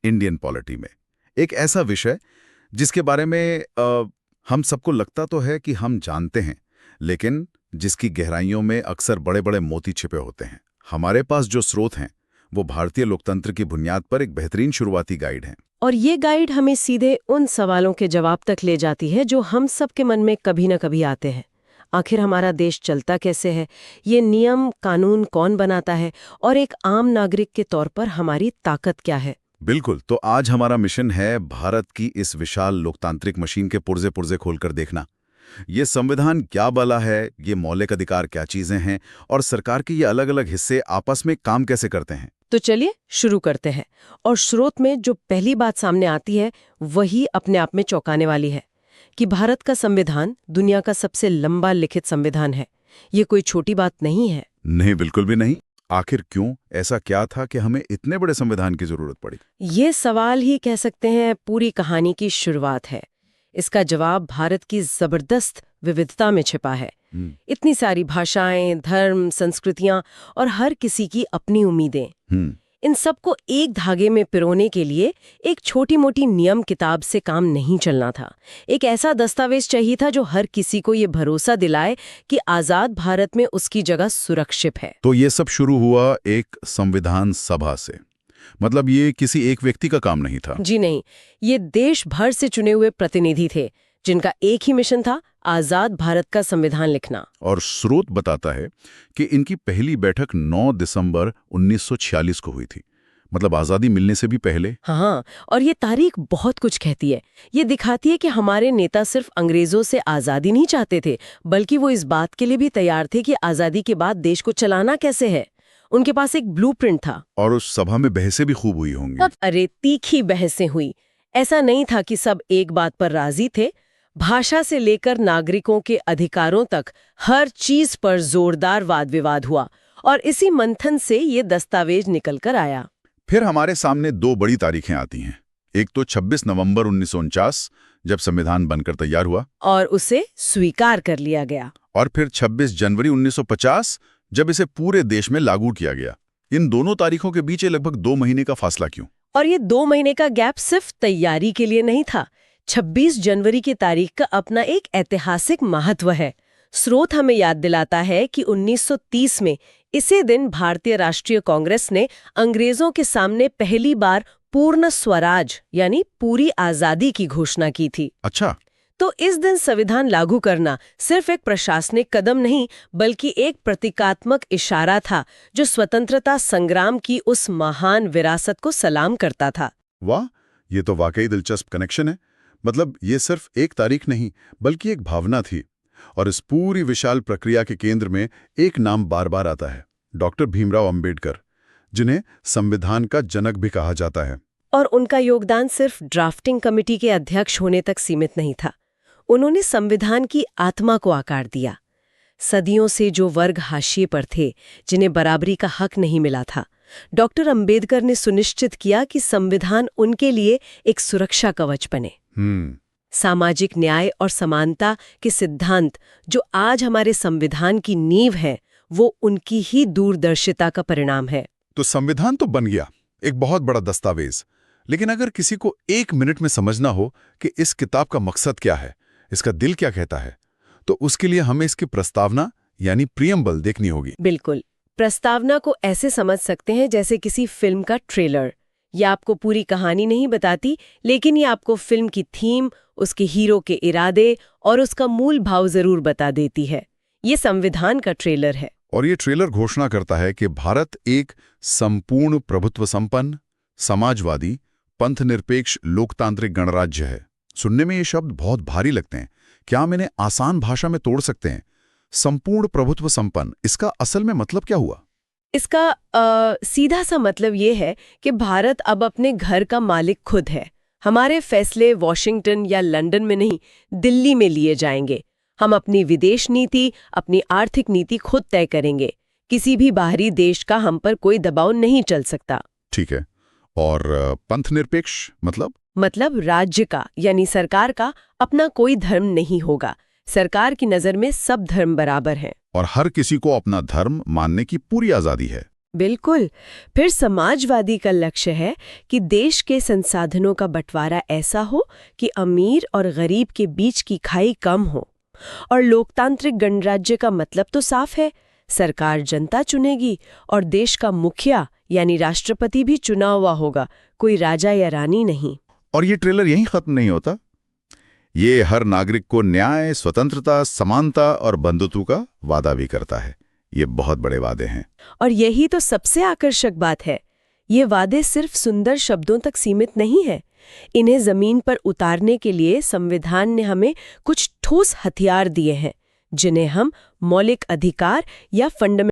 Indian polity में। एक ऐसा विषय जिसके बारे में हम सबको लगता तो है कि हम जानते हैं, लेकिन जिसकी गहराइयों में अक्सर बड़े बड़े मोती छिपे होते हैं। हमारे पास जो स्रोत हैं वो भारतीय लोकतंत्र की बुनियाद पर एक बेहतरीन शुरुआती गाइड है। और ये गाइड हमें सीधे उन सवालों के जवाब तक ले जाती है जो हम सब के मन में कभी न कभी आते हैं। आखिर हमारा देश चलता कैसे है, ये नियम कानून कौन बनाता है, और एक आम नागरिक के तौर पर हमारी ताकत क्या है। बिल्कुल, तो आज हमारा मिशन है भारत की इस विशाल लोकतांत्रिक मशीन के पुर्जे पुर्जे खोलकर देखना। ये संविधान क्या बला है, ये मौलिक अधिकार क्या चीजें हैं, और सरकार के ये अलग अलग हिस्से आपस में काम कैसे करते हैं। तो चलिए शुरू करते हैं। और स्रोत में जो पहली बात सामने आती है वही अपने आप में चौंकाने वाली है कि भारत का संविधान दुनिया का सबसे लंबा लिखित संविधान है। ये कोई छोटी बात नहीं है। नहीं, बिल्कुल भी नहीं। आखिर क्यों, ऐसा क्या था कि हमें इतने बड़े संविधान की जरूरत पड़ी? ये सवाल ही कह सकते हैं पूरी कहानी की शुरुआत है। इसका जवाब भारत की जबरदस्त विविधता में छिपा है। इतनी सारी भाषाएं, धर्म, संस्कृतियां और हर किसी की अपनी उम्मीदें। इन सबको एक धागे में पिरोने के लिए एक छोटी मोटी नियम किताब से काम नहीं चलना था। एक ऐसा दस्तावेज चाहिए था जो हर किसी को ये भरोसा दिलाए कि आजाद भारत में उसकी जगह सुरक्षित है। तो ये सब शुरू हुआ एक संविधान सभा से? मतलब ये किसी एक व्यक्ति का काम नहीं था? जी नहीं, ये देश भर से चुने हुए प्रतिनिधि थे जिनका एक ही मिशन था, आजाद भारत का संविधान लिखना। और स्रोत बताता है कि इनकी पहली बैठक 9 दिसंबर 1946 को हुई थी, मतलब आजादी मिलने से भी पहले। हाँ, और ये तारीख बहुत कुछ कहती है। ये दिखाती है कि हमारे नेता सिर्फ अंग्रेजों से आजादी नहीं चाहते थे, बल्कि वो इस बात के लिए भी तैयार थे कि आजादी के बाद देश को चलाना कैसे है। उनके पास एक ब्लूप्रिंट था। और उस सभा में बहसें भी खूब हुई होंगी। अरे तीखी बहसें हुई। ऐसा नहीं था कि सब एक बात पर राजी थे। भाषा से लेकर नागरिकों के अधिकारों तक हर चीज पर जोरदार वाद विवाद हुआ, और इसी मंथन से ये दस्तावेज निकल कर आया। फिर हमारे सामने दो बड़ी तारीखें आती हैं। एक तो 26 नवंबर 1949, जब संविधान बनकर तैयार हुआ और उसे स्वीकार कर लिया गया। और फिर 26 जनवरी 1950, जब इसे पूरे देश में लागू किया गया। इन दोनों तारीखों के बीच लगभग 2 महीने का फासला क्यों? और ये 2 महीने का गैप सिर्फ तैयारी के लिए नहीं था। 26 जनवरी की तारीख का अपना एक ऐतिहासिक महत्व है। स्रोत हमें याद दिलाता है कि 1930 में इसी दिन भारतीय राष्ट्रीय कांग्रेस ने अंग्रेजों के सामने पहली बार पूर्ण स्वराज यानी पूरी आजादी की घोषणा की थी। अच्छा, तो इस दिन संविधान लागू करना सिर्फ एक प्रशासनिक कदम नहीं, बल्कि एक प्रतीकात्मक इशारा था जो स्वतंत्रता संग्राम की उस महान विरासत को सलाम करता था। वाह, ये तो वाकई दिलचस्प कनेक्शन है। मतलब ये सिर्फ एक तारीख नहीं, बल्कि एक भावना थी। और इस पूरी विशाल प्रक्रिया के केंद्र में एक नाम बार बार आता है, डॉक्टर भीमराव अंबेडकर, जिन्हें संविधान का जनक भी कहा जाता है। और उनका योगदान सिर्फ ड्राफ्टिंग कमेटी के अध्यक्ष होने तक सीमित नहीं था। उन्होंने संविधान की आत्मा को आकार दिया। सदियों से जो वर्ग हाशिए पर थे, जिन्हें बराबरी का हक नहीं मिला था, डॉक्टर अंबेडकर ने सुनिश्चित किया कि संविधान उनके लिए एक सुरक्षा कवच बने। सामाजिक न्याय और समानता के सिद्धांत जो आज हमारे संविधान की नींव है, वो उनकी ही दूरदर्शिता का परिणाम है। तो संविधान तो बन गया, एक बहुत बड़ा दस्तावेज। लेकिन अगर किसी को 1 मिनट में समझना हो कि इस किताब का मकसद क्या है, इसका दिल क्या कहता है, तो उसके लिए हमें इसकी प्रस्तावना यानी प्रियम्बल देखनी होगी। बिल्कुल, प्रस्तावना को ऐसे समझ सकते हैं जैसे किसी फिल्म का ट्रेलर। ये आपको पूरी कहानी नहीं बताती, लेकिन ये आपको फिल्म की थीम, उसके हीरो के इरादे और उसका मूल भाव जरूर बता देती है। ये संविधान का ट्रेलर है। और ये ट्रेलर घोषणा करता है कि भारत एक संपूर्ण प्रभुत्व संपन्न, समाजवादी, पंथनिरपेक्ष लोकतांत्रिक गणराज्य है। सुनने में ये शब्द बहुत भारी लगते हैं। क्या हम इन्हें आसान भाषा में तोड़ सकते हैं? संपूर्ण प्रभुत्व संपन्न, इसका असल में मतलब क्या हुआ? इसका सीधा सा मतलब ये है कि भारत अब अपने घर का मालिक खुद है। हमारे फैसले वॉशिंगटन या लंदन में नहीं, दिल्ली में लिए जाएंगे। हम अपनी विदेश नीति, अपनी आर्थिक नीति खुद तय करेंगे। किसी भी बाहरी देश का हम पर कोई दबाव नहीं चल सकता। ठीक है। और पंथनिरपेक्ष मतलब राज्य का यानी सरकार का अपना कोई धर्म नहीं होगा। सरकार की नजर में सब धर्म बराबर हैं। और हर किसी को अपना धर्म मानने की पूरी आजादी है। बिल्कुल। फिर समाजवादी का लक्ष्य है कि देश के संसाधनों का बंटवारा ऐसा हो कि अमीर और गरीब के बीच की खाई कम हो। और लोकतांत्रिक गणराज्य का मतलब तो साफ है, सरकार जनता चुनेगी और देश का मुखिया यानी राष्ट्रपति भी चुना हुआ होगा, कोई राजा या रानी नहीं। और ये ट्रेलर यहीं खत्म नहीं होता। ये हर नागरिक को न्याय, स्वतंत्रता, समानता और बंधुत्व का वादा भी करता है। ये बहुत बड़े वादे हैं। और यही तो सबसे आकर्षक बात है, ये वादे सिर्फ सुंदर शब्दों तक सीमित नहीं है। इन्हें जमीन पर उतारने के लिए संविधान ने हमें कुछ ठोस हथियार दिए हैं, जिन्हें हम मौलिक अधिकार या फंडामेंटल